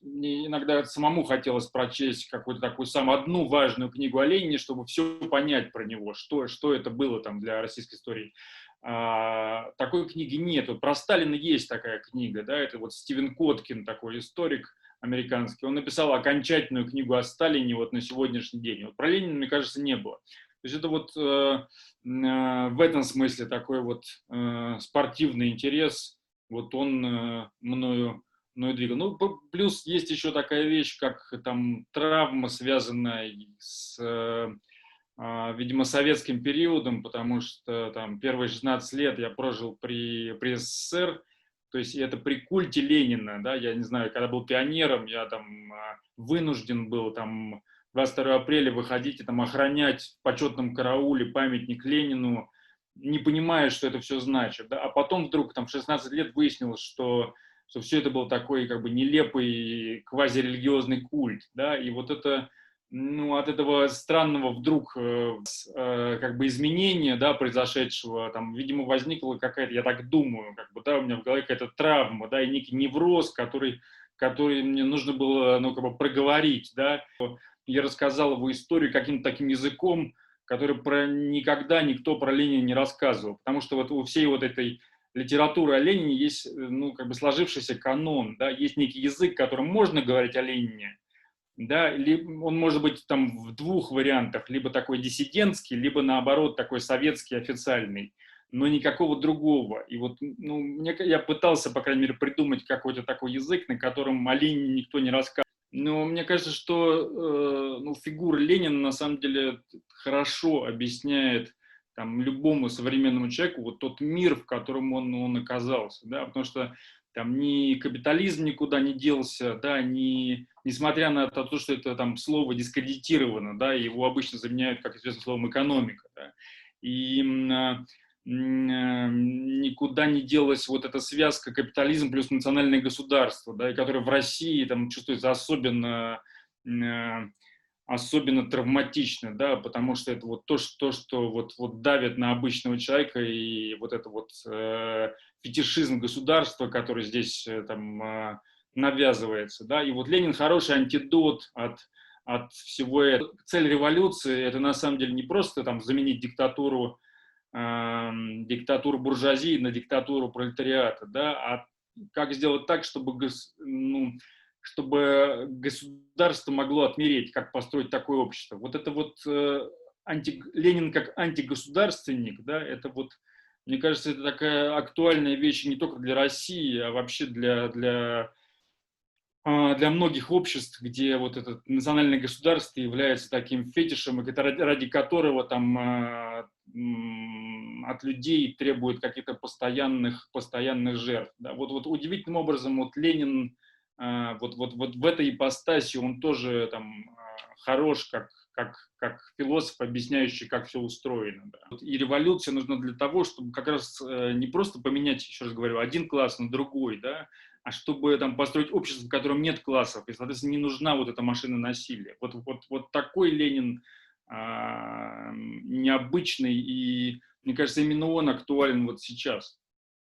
Мне иногда самому хотелось прочесть какую-то такую самую одну важную книгу о Ленине, чтобы все понять про него, что это было там для российской истории. Такой книги нет. Вот про Сталина есть такая книга, да, это вот Стивен Коткин, такой историк американский. Он написал окончательную книгу о Сталине вот на сегодняшний день. Вот про Ленина, мне кажется, не было. То есть это вот в этом смысле такой вот спортивный интерес, вот он мною двигал. Ну, плюс есть еще такая вещь, как там травма, связанная с, видимо, советским периодом, потому что там первые 16 лет я прожил при СССР, то есть это при культе Ленина, да, я не знаю, когда был пионером, я там вынужден был там 22 апреля выходить и там охранять в почетном карауле памятник Ленину, не понимая, что это все значит, да, а потом вдруг там в 16 лет выяснилось, что все это был такой как бы нелепый квазирелигиозный культ, да, и вот это, ну, от этого странного вдруг как бы изменения, да, произошедшего, там, видимо, возникла какая-то, я так думаю, как бы, да, у меня в голове какая-то травма, да, и некий невроз, который мне нужно было, ну, как бы проговорить, да. Я рассказал его историю каким-то таким языком, который никогда никто про Ленина не рассказывал, потому что вот у всей вот этой литературы о Ленине есть, ну, как бы сложившийся канон, да, есть некий язык, которым можно говорить о Ленине, да, он может быть там в двух вариантах, либо такой диссидентский, либо наоборот такой советский, официальный, но никакого другого. И вот, ну, я пытался, по крайней мере, придумать какой-то такой язык, на котором о Ленине никто не рассказывает. Но мне кажется, что ну, фигура Ленина на самом деле хорошо объясняет там, любому современному человеку вот тот мир, в котором он оказался, да, потому что там ни капитализм никуда не делся, да, несмотря на то, что это там слово дискредитировано, да, его обычно заменяют, как известно, словом экономика, да, и никуда не делась вот эта связка капитализм плюс национальное государство, да, и которая в России там чувствуется особенно травматично, да, потому что это вот что вот давит на обычного человека, и вот это вот фетишизм государства, который здесь там навязывается, да, и вот Ленин хороший антидот от всего этого. Цель революции — это на самом деле не просто там заменить диктатуру буржуазии на диктатуру пролетариата, да, а как сделать так, чтобы государство могло отмереть, как построить такое общество. Вот это вот Ленин как антигосударственник, да, это вот, мне кажется, это такая актуальная вещь не только для России, а вообще для многих обществ, где вот это национальное государство является таким фетишем, и ради которого там от людей требуют каких-то постоянных жертв. Да. Вот удивительным образом вот Ленин вот в этой ипостаси он тоже там хорош как философ, объясняющий, как все устроено. Да. И революция нужна для того, чтобы как раз не просто поменять, еще раз говорю, один класс на другой, да, а чтобы там построить общество, в котором нет классов, и, соответственно, не нужна вот эта машина насилия. Вот такой Ленин необычный, и, мне кажется, именно он актуален вот сейчас.